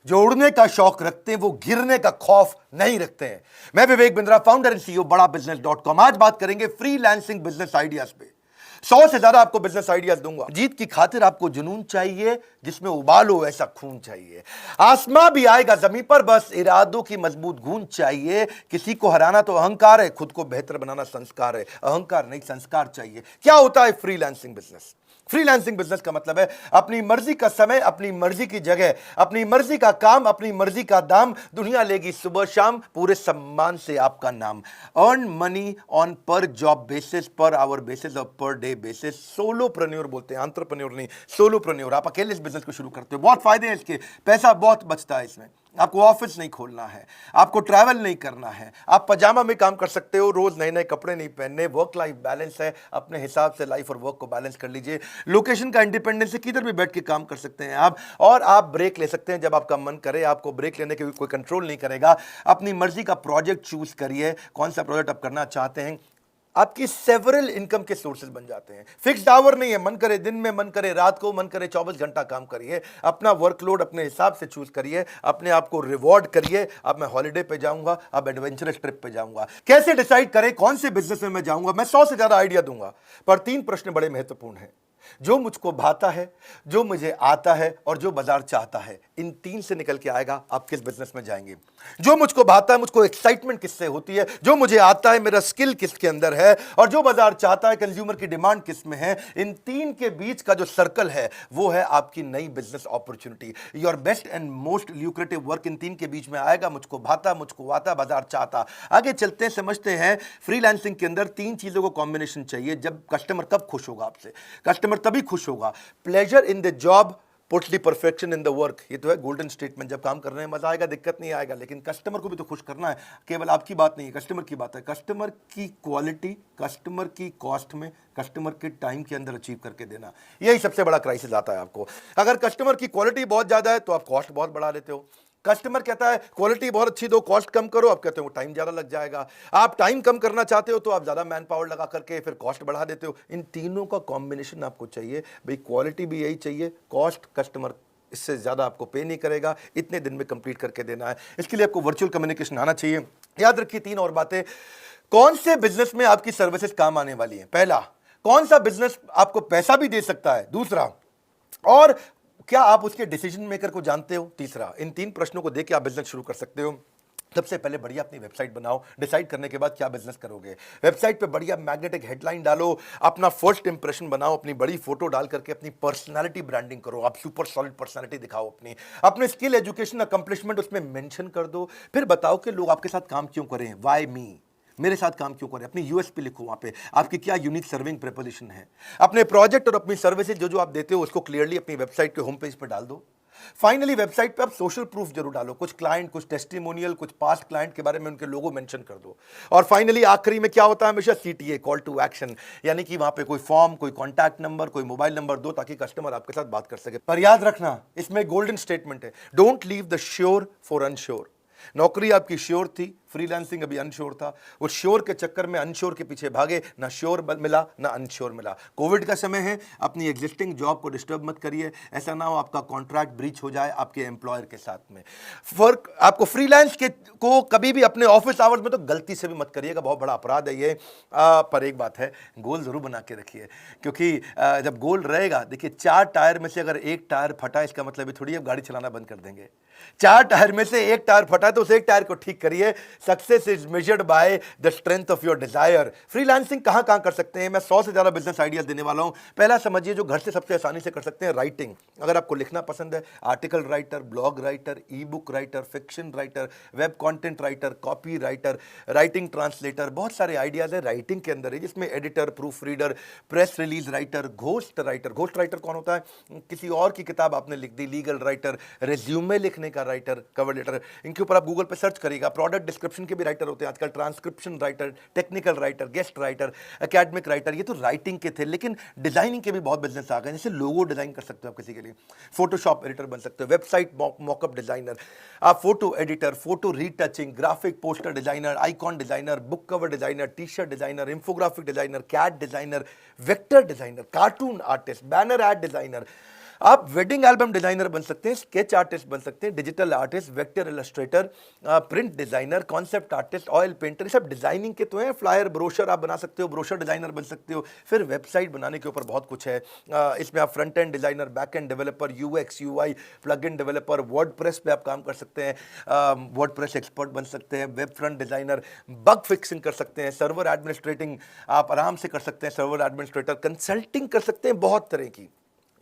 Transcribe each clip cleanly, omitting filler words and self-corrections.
जो उड़ने का शौक रखते हैं वो गिरने का खौफ नहीं रखते हैं। मैं Vivek Bindra, founder and CEO बड़ा बिजनेस.com। आज बात करेंगे फ्रीलांसिंग बिजनेस आइडियाज पे। 100 से ज्यादा आपको बिजनेस आइडियाज दूंगा। जीत की खातिर आपको जुनून चाहिए, जिसमें उबाल हो ऐसा खून चाहिए। आसमां भी आएगा जमीन पर, बस इरादों की मजबूत गूंज चाहिए। किसी को हराना तो अहंकार है, खुद को बेहतर बनाना संस्कार है। अहंकार नहीं, संस्कार चाहिए। क्या होता है फ्रीलांसिंग बिजनेस? फ्रीलांसिंग बिजनेस का मतलब है अपनी मर्जी का समय, अपनी मर्जी की जगह, अपनी मर्जी का काम, अपनी मर्जी का दाम। दुनिया लेगी सुबह शाम, पूरे सम्मान से आपका नाम। अर्न मनी ऑन पर job basis, per hour basis और पर डे बेसिस। सोलोप्रेन्योर बोलते हैं, एंटरप्रेन्योर नहीं, सोलोप्रेन्योर। आप अकेले इस बिजनेस को शुरू करते हो, बहुत फायदे हैं इसके, पैसा बहुत बचता है इसमें। आपको ऑफिस नहीं खोलना है, आपको ट्रैवल नहीं करना है, आप पजामा में काम कर सकते हो, रोज नए नए कपड़े नहीं पहनने। वर्क लाइफ बैलेंस है, अपने हिसाब से लाइफ और वर्क को बैलेंस कर लीजिए। लोकेशन का इंडिपेंडेंस है, किधर भी बैठ के काम कर सकते हैं आप। और आप ब्रेक ले सकते हैं जब आपका मन करे। आपको ब्रेक लेने के कोई कंट्रोल नहीं करेगा। अपनी मर्जी का प्रोजेक्ट चूज करिए, कौन सा प्रोजेक्ट आप करना चाहते हैं। आपकी सेवरल इनकम के सोर्सेज बन जाते हैं। फिक्स्ड आवर नहीं है, मन करे दिन में, मन करे रात को, मन करे 24 घंटा काम करिए। अपना वर्कलोड अपने हिसाब से चूज करिए, अपने आप को रिवॉर्ड करिए। अब मैं हॉलिडे पे जाऊंगा, अब एडवेंचरस ट्रिप पे जाऊंगा। कैसे डिसाइड करें कौन से बिजनेस में मैं जाऊंगा? मैं 100 से ज्यादा आइडिया दूंगा, पर 3 प्रश्न बड़े महत्वपूर्ण हैं। जो मुझको भाता है, जो मुझे आता है और जो बाजार चाहता है, इन 3 से निकल के आएगा आप किस बिजनेस में जाएंगे। जो मुझको भाता है, मुझको एक्साइटमेंट किससे होती है, जो मुझे आता है, मेरा स्किल किसके अंदर है, और जो बाजार चाहता है, कंज्यूमर की डिमांड किस में है। इन 3 के बीच का जो सर्कल है वो है आपकी नई business opportunity. Your best and most lucrative work in 3 के बीच में आएगा। मुझको भाता, मुझको आता, बाजार चाहता। आगे चलते हैं, समझते हैं। फ्रीलांसिंग के अंदर 3 चीजों को कॉम्बिनेशन चाहिए। जब कस्टमर कब खुश होगा आपसे? कस्टमर तभी खुश होगा। Pleasure in the job puts the perfection in the work. ये तो है गोल्डन स्टेटमेंट। जब काम कर रहे हैं मजा आएगा, दिक्कत नहीं आएगा, लेकिन कस्टमर को भी तो खुश करना है। केवल आपकी बात नहीं है, कस्टमर की बात है। कस्टमर की क्वालिटी कस्टमर की कॉस्ट में, कस्टमर के टाइम के अंदर अचीव करके देना, यही सबसे बड़ा क्राइसिस आता है आपको। अगर कस्टमर की क्वालिटी बहुत ज्यादा है तो आप कॉस्ट बहुत बढ़ा लेते हो। कस्टमर कहता है क्वालिटी बहुत अच्छी दो, कॉस्ट कम करो, आप कहते हो टाइम ज्यादा लग जाएगा। आप टाइम कम करना चाहते हो तो आप ज्यादा मैन पावर लगा करके फिर कॉस्ट बढ़ा देते हो। इन तीनों का कॉम्बिनेशन आपको चाहिए भाई। क्वालिटी भी यही चाहिए, कॉस्ट कस्टमर इससे ज्यादा आपको पे नहीं करेगा, इतने दिन में कंप्लीट करके देना है। इसके लिए आपको वर्चुअल कम्युनिकेशन आना चाहिए। याद रखिए 3 और बातें। कौन से बिजनेस में आपकी सर्विसेज काम आने वाली है? पहला, कौन सा बिजनेस आपको पैसा भी दे सकता है? दूसरा, और क्या आप उसके डिसीजन मेकर को जानते हो? तीसरा। इन 3 प्रश्नों को देके आप बिजनेस शुरू कर सकते हो। सबसे पहले बढ़िया अपनी वेबसाइट बनाओ। डिसाइड करने के बाद क्या बिजनेस करोगे, वेबसाइट पे बढ़िया मैग्नेटिक हेडलाइन डालो, अपना फर्स्ट इंप्रेशन बनाओ, अपनी बड़ी फोटो डाल करके अपनी पर्सनालिटी ब्रांडिंग करो। आप सुपर सॉलिड पर्सनालिटी दिखाओ अपनी, अपने स्किल, एजुकेशन, अकम्पलिशमेंट उसमें मेंशन कर दो। फिर बताओ कि लोग आपके साथ काम क्यों करें, व्हाई मी, मेरे साथ काम क्यों करें। अपनी यूएसपी लिखो, वहां पे आपकी क्या यूनिक सर्विंग प्रोपोजिशन है। अपने प्रोजेक्ट और अपनी सर्विसेज जो जो आप देते हो उसको क्लियरली अपनी वेबसाइट के होम पेज पर डाल दो। फाइनली वेबसाइट पे आप सोशल प्रूफ जरूर डालो, कुछ क्लाइंट, कुछ टेस्टिमोनियल, कुछ पास्ट क्लाइंट के बारे में उनके लोगो मेंशन कर दो। और फाइनली आखिरी में क्या होता है हमेशा? सीटीए, कॉल टू एक्शन, यानी कि वहां पे कोई फॉर्म, कोई कॉन्टैक्ट नंबर, कोई मोबाइल नंबर दो ताकि कस्टमर आपके साथ बात कर सके। पर याद रखना, इसमें गोल्डन स्टेटमेंट है, don't leave the sure for unsure. नौकरी आपकी श्योर थी, फ्रीलांसिंग अभी अनश्योर था। उस श्योर के चक्कर में अनश्योर के पीछे भागे, ना श्योर मिला ना अनश्योर मिला। कोविड का समय है, अपनी एग्जिस्टिंग जॉब को डिस्टर्ब मत करिए। ऐसा ना हो आपका कॉन्ट्रैक्ट ब्रीच हो जाए आपके एम्प्लॉयर के साथ में। फर्क आपको फ्रीलांस के को कभी भी अपने ऑफिस आवर्स में तो गलती से भी मत करिएगा, बहुत बड़ा अपराध है ये। पर एक बात है, गोल जरूर बना के रखिए, क्योंकि जब गोल रहेगा, देखिए 4 टायर में से अगर 1 टायर फटा, इसका मतलब थोड़ी अब गाड़ी चलाना बंद कर देंगे। 4 टायर में से 1 टायर फटा तो उस 1 टायर को ठीक करिए। Success is measured by the strength of your desire. Freelancing कहां कहां कर सकते हैं? मैं 100 से ज्यादा बिजनेस आइडियाज देने वाला हूं। पहला समझिए, जो घर से सबसे आसानी से कर सकते हैं, राइटिंग। अगर आपको लिखना पसंद है, आर्टिकल राइटर, ब्लॉग राइटर, ई book writer, fiction writer, web content writer, copy writer, writing translator, बहुत सारे आइडियाज है राइटिंग के अंदर है, जिसमें editor, proof reader, press release writer, ghost writer. Ghost writer कौन होता है? किसी और की किताब आपने लिख दी। लीगल राइटर, रेज्यूमे लिखने का राइटर, कवर लेटर, इनके ऊपर आप गूगल पे सर्च करिएगा। प्रोडक्ट डिस्क्रिप्शन के भी राइटर होते हैं आजकल, transcription writer, technical writer, guest writer, academic writer. ये तो राइटिंग के थे, लेकिन डिजाइनिंग के भी बहुत बिजनेस आ गए। जैसे लोगो डिजाइन कर सकते हो आप किसी के लिए, फोटोशॉप एडिटर बन सकते हो, वेबसाइट मॉकअप डिजाइनर, आप photo editor, photo retouching, graphic poster designer, icon designer, book cover designer, T shirt designer, infographic designer, cat designer, vector designer, cartoon artist, banner ad designer, आप wedding album designer बन सकते हैं, sketch artist बन सकते हैं, digital artist, vector illustrator, print designer, concept artist, oil painter, ये सब designing के तो हैं। फ्लायर, ब्रोशर आप बना सकते हो, ब्रोशर डिजाइनर बन सकते हो। फिर वेबसाइट बनाने के ऊपर बहुत कुछ है। इसमें आप front end designer, back end developer, UX UI, plug in developer, WordPress पे आप काम कर सकते हैं, वर्डप्रेस एक्सपर्ट बन सकते हैं, web front designer, bug fixing कर सकते हैं, सर्वर एडमिनिस्ट्रेटिंग आप आराम से कर सकते हैं, सर्वर एडमिनिस्ट्रेटर, कंसल्टिंग कर सकते हैं, बहुत तरह की।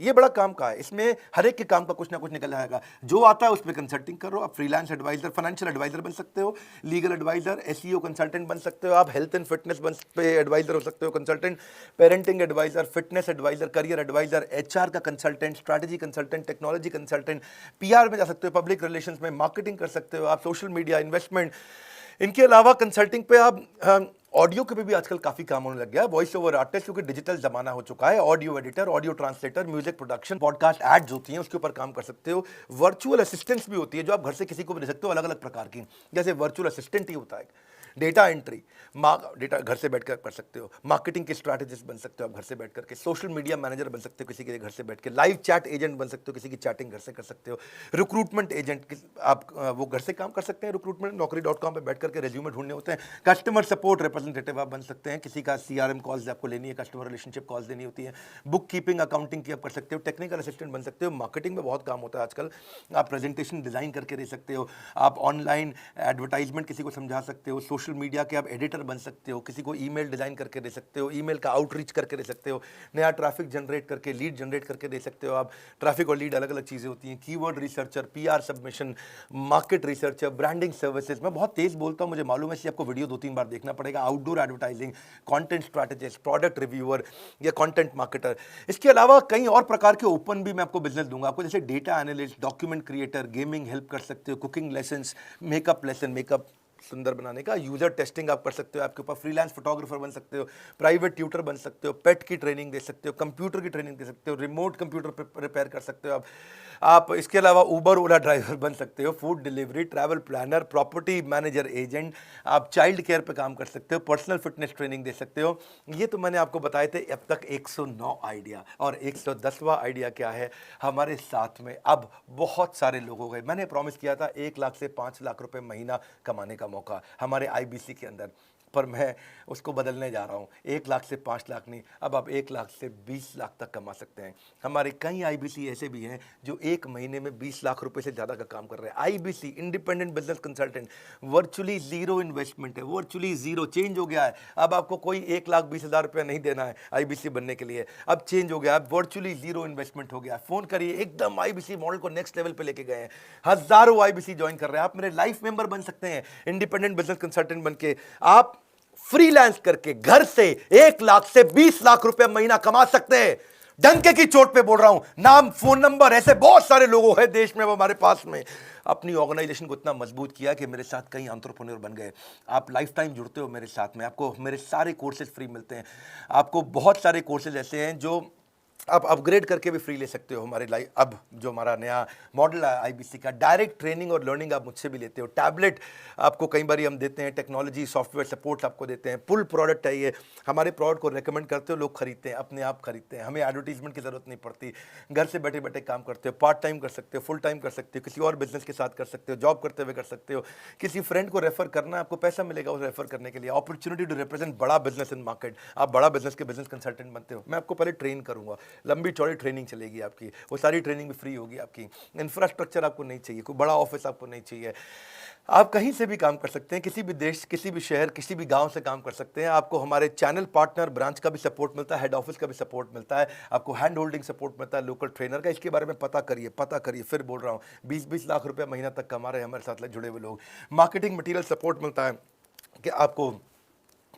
ये बड़ा काम का है, इसमें हर एक के काम का कुछ ना कुछ निकल आएगा। जो आता है उसमें कंसल्टिंग करो। आप फ्रीलांस एडवाइजर, फाइनेंशियल एडवाइजर बन सकते हो, लीगल एडवाइजर, एसईओ कंसल्टेंट बन सकते हो, आप हेल्थ एंड फिटनेस पे एडवाइजर हो सकते हो, consultant, parenting advisor, fitness advisor, career advisor, HR का consultant, strategy consultant, technology consultant, PR में जा सकते हो, पब्लिक रिलेशंस में, मार्केटिंग कर सकते हो आप, सोशल मीडिया, इन्वेस्टमेंट। इनके अलावा कंसल्टिंग पे आप ऑडियो के भी आजकल काफी काम होने लग गया है। वॉइस ओवर आर्टिस्ट, क्योंकि डिजिटल जमाना हो चुका है, audio editor, audio translator, music production, podcast ads होती हैं, उसके ऊपर काम कर सकते हो। वर्चुअल असिस्टेंट्स भी होती है जो आप घर से किसी को भी दे सकते हो, अलग अलग प्रकार की। जैसे वर्चुअल असिस्टेंट ही होता है, डेटा एंट्री, डेटा घर से बैठकर कर सकते हो, मार्केटिंग के स्ट्रैटेजिस्ट बन सकते हो आप घर से बैठ करके, सोशल मीडिया मैनेजर बन सकते हो किसी के घर से बैठ के, लाइव चैट एजेंट बन सकते हो, किसी की चैटिंग घर से कर सकते हो, रिक्रूटमेंट एजेंट आप वो घर से काम कर सकते हैं, रिक्रूटमेंट naukri.com पे बैठ करके रेज्यूमे ढूंढने होते हैं। कस्टमर सपोर्ट रिप्रेजेंटेटिव आप बन सकते हैं, किसी का सीआरएम कॉल्स आपको लेनी है, कस्टमर रिलेशनशिप कॉल्स देनी होती है, बुक कीपिंग, अकाउंटिंग की आप कर सकते हो, टेक्निकल असिस्टेंट बन सकते हो, मार्केटिंग में बहुत काम होता है आजकल, आप प्रेजेंटेशन डिजाइन करके दे सकते हो, आप ऑनलाइन एडवर्टाइजमेंट किसी को समझा सकते हो, सोशल मीडिया के आप एडिटर बन सकते हो, किसी को ईमेल डिजाइन करके दे सकते हो, ईमेल का आउटरीच करके दे सकते हो, नया ट्रैफिक जनरेट करके, लीड जनरेट करके दे सकते हो आप। ट्रैफिक और लीड अलग अलग चीज़ें होती हैं। Keyword researcher, PR submission, market researcher, branding services. मैं बहुत तेज बोलता हूँ, मुझे मालूम है, इसलिए आपको वीडियो 2-3 बार देखना पड़ेगा। Outdoor advertising, content strategist, product reviewer या कंटेंट मार्केटर। इसके अलावा कई और प्रकार के ओपन भी मैं आपको बिजनेस दूंगा आपको, जैसे data analyst, document creator, gaming help कर सकते हो, कुकिंग लेसन्स, मेकअप सुंदर बनाने का, यूजर टेस्टिंग आप कर सकते हो, आपके ऊपर फ्रीलांस फोटोग्राफर बन सकते हो, प्राइवेट ट्यूटर बन सकते हो, पेट की ट्रेनिंग दे सकते हो, कंप्यूटर की ट्रेनिंग दे सकते हो, रिमोट कंप्यूटर रिपेयर कर सकते हो आप इसके अलावा उबर ओला ड्राइवर बन सकते हो, food delivery, travel planner, property manager agent, आप चाइल्ड केयर पे काम कर सकते हो, पर्सनल फिटनेस ट्रेनिंग दे सकते हो। ये तो मैंने आपको बताए थे अब तक 109 आइडिया, और 110वां आइडिया क्या है, हमारे साथ में अब बहुत सारे लोग हो गए। मैंने प्रॉमिस किया था 1 लाख से 5 लाख रुपए महीना कमाने का मौका हमारे आईबीसी के अंदर, पर मैं उसको बदलने जा रहा हूँ। 1 लाख से 5 लाख नहीं, अब आप 1 लाख से 20 लाख तक कमा सकते हैं। हमारे कई आईबीसी ऐसे भी हैं जो एक महीने में 20 लाख रुपए से ज़्यादा का काम कर रहे हैं। IBC, independent business consultant, virtually zero investment है, वर्चुअली जीरो। चेंज हो गया है, अब आपको कोई 1,20,000 रुपया नहीं देना है आईबीसी बनने के लिए, अब चेंज हो गया, अब वर्चुअली जीरो इन्वेस्टमेंट हो गया। फोन करिए, एकदम आईबीसी मॉडल को नेक्स्ट लेवल पे लेके गए हैं, हजारों आईबीसी ज्वाइन कर रहे हैं। आप मेरे लाइफ मेंबर बन सकते हैं, इंडिपेंडेंट बिजनेस कंसल्टेंट बन के आप फ्रीलांस करके घर से 1 लाख से 20 लाख रुपए महीना कमा सकते हैं। डंके की चोट पे बोल रहा हूं, नाम, फोन नंबर, ऐसे बहुत सारे लोग हैं देश में, वो हमारे पास में अपनी ऑर्गेनाइजेशन को इतना मजबूत किया कि मेरे साथ कई एंटरप्रेन्योर बन गए। आप लाइफ टाइम जुड़ते हो मेरे साथ में, आपको मेरे सारे कोर्सेज फ्री मिलते हैं। आपको बहुत सारे कोर्सेज ऐसे हैं जो आप अपग्रेड करके भी फ्री ले सकते हो हमारे लाइफ। अब जो हमारा नया मॉडल है आईबीसी का, डायरेक्ट ट्रेनिंग और लर्निंग आप मुझसे भी लेते हो। टैबलेट आपको कई बार हम देते हैं, टेक्नोलॉजी सॉफ्टवेयर सपोर्ट आपको देते हैं। पुल प्रोडक्ट है ये, हमारे प्रोडक्ट को रेकमेंड करते हो, लोग खरीदते हैं, अपने आप खरीदते हैं, हमें एडवर्टीजमेंट की जरूरत नहीं पड़ती। घर से बैठे बैठे काम करते हो, पार्ट टाइम कर सकते हो, फुल टाइम कर सकते हो, किसी और बिजनेस के साथ कर सकते हो, जॉब करते हुए कर सकते हो। किसी फ्रेंड को रेफर करना है, आपको पैसा मिलेगा उसे रेफर करने के लिए। अपॉर्चुनिटी टू रिप्रेजेंट बड़ा बिजनेस इन मार्केट, आप बड़ा बिजनेस के बिजनेस कंसल्टेंट बनते हो, मैं आपको पहले ट्रेन करूंगा, लंबी चौड़ी ट्रेनिंग चलेगी आपकी, वो सारी ट्रेनिंग भी फ्री होगी आपकी। इंफ्रास्ट्रक्चर आपको नहीं चाहिए, कोई बड़ा ऑफिस आपको नहीं चाहिए, आप कहीं से भी काम कर सकते हैं, किसी भी देश, किसी भी शहर, किसी भी गांव से काम कर सकते हैं। आपको हमारे चैनल पार्टनर ब्रांच का भी सपोर्ट मिलता है, हेड ऑफिस का भी सपोर्ट मिलता है, आपको हैंड होल्डिंग सपोर्ट मिलता है, लोकल ट्रेनर का। इसके बारे में पता करिए, फिर बोल रहा हूँ, 20-20 लाख रुपए महीना तक कमा रहे हैं हमारे साथ जुड़े हुए लोग। मार्केटिंग मटीरियल सपोर्ट मिलता है कि आपको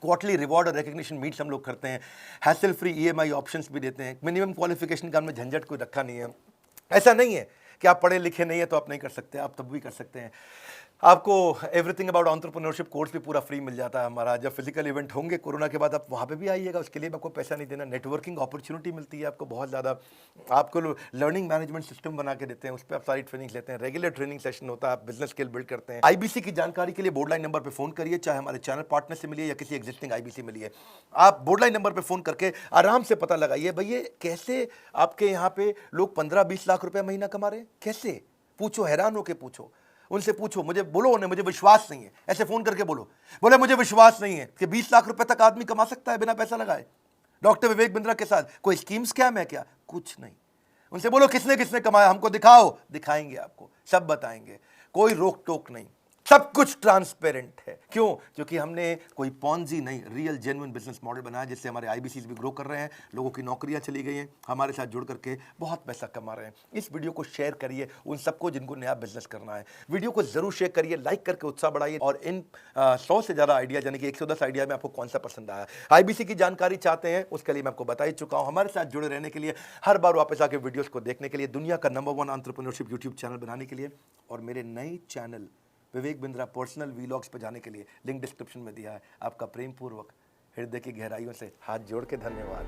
क्वार्टरली रिवॉर्ड और रिकग्निशन मीट्स हम लोग करते हैं, हैसल फ्री ईएमआई ऑप्शंस भी देते हैं। मिनिमम क्वालिफिकेशन का हमने झंझट कोई रखा नहीं है। ऐसा नहीं है कि आप पढ़े लिखे नहीं है तो आप नहीं कर सकते, आप तब भी कर सकते हैं। आपको एवरीथिंग अबाउट एंटरप्रेन्योरशिप कोर्स भी पूरा फ्री मिल जाता है हमारा। जब फिजिकल इवेंट होंगे कोरोना के बाद, आप वहाँ पे भी आइएगा, उसके लिए भी आपको पैसा नहीं देना। नेटवर्किंग अपॉर्चुनिटी मिलती है आपको बहुत ज़्यादा। आपको लर्निंग मैनेजमेंट सिस्टम बना के देते हैं, उस पर आप सारी ट्रेनिंग लेते हैं। रेगुलर ट्रेनिंग सेशन होता है, आप बिजनेस स्किल बिल्ड करते हैं। आईबीसी की जानकारी के लिए बोर्डलाइन नंबर पर फोन करिए, चाहे हमारे चैनल पार्टनर से मिलिए या किसी एग्जिस्टिंग आईबीसी मिलिए। आप बोर्डलाइन नंबर पर फोन करके आराम से पता लगाइए भैया कैसे आपके यहाँ पे लोग 15-20 लाख रुपए महीना कमा रहे हैं, कैसे? पूछो, हैरान होके पूछो, उनसे पूछो। मुझे बोलो उन्हें मुझे विश्वास नहीं है, ऐसे फोन करके बोलो, बोले मुझे विश्वास नहीं है कि 20 लाख रुपए तक आदमी कमा सकता है बिना पैसा लगाए डॉक्टर विवेक बिंद्रा के साथ। कोई स्कीम स्कैम है क्या? कुछ नहीं। उनसे बोलो किसने किसने कमाया, हमको दिखाओ, दिखाएंगे आपको, सब बताएंगे, कोई रोक टोक नहीं, सब कुछ ट्रांसपेरेंट है। क्यों? क्योंकि हमने कोई पॉन्जी नहीं, रियल जेन्युइन बिजनेस मॉडल बनाया, जिससे हमारे आईबीसी भी ग्रो कर रहे हैं, लोगों की नौकरियां चली गई हैं, हमारे साथ जुड़ करके बहुत पैसा कमा रहे हैं। इस वीडियो को शेयर करिए उन सबको जिनको नया बिजनेस करना है। वीडियो को जरूर शेयर करिए, लाइक करके उत्साह बढ़ाइए। और इन 100 से ज़्यादा आइडिया, यानी कि 110 आइडिया में आपको कौन सा पसंद आया, आईबीसी की जानकारी चाहते हैं, उसके लिए मैं आपको बता ही चुका हूँ। हमारे साथ जुड़े रहने के लिए, हर बार वापस आके वीडियोज़ को देखने के लिए, दुनिया का नंबर 1 एंटरप्रेन्योरशिप यूट्यूब चैनल बनाने के लिए, और मेरे नए channel Vivek Bindra personal vlogs पर जाने के लिए लिंक डिस्क्रिप्शन में दिया है। आपका प्रेम पूर्वक हृदय की गहराइयों से हाथ जोड़ के धन्यवाद।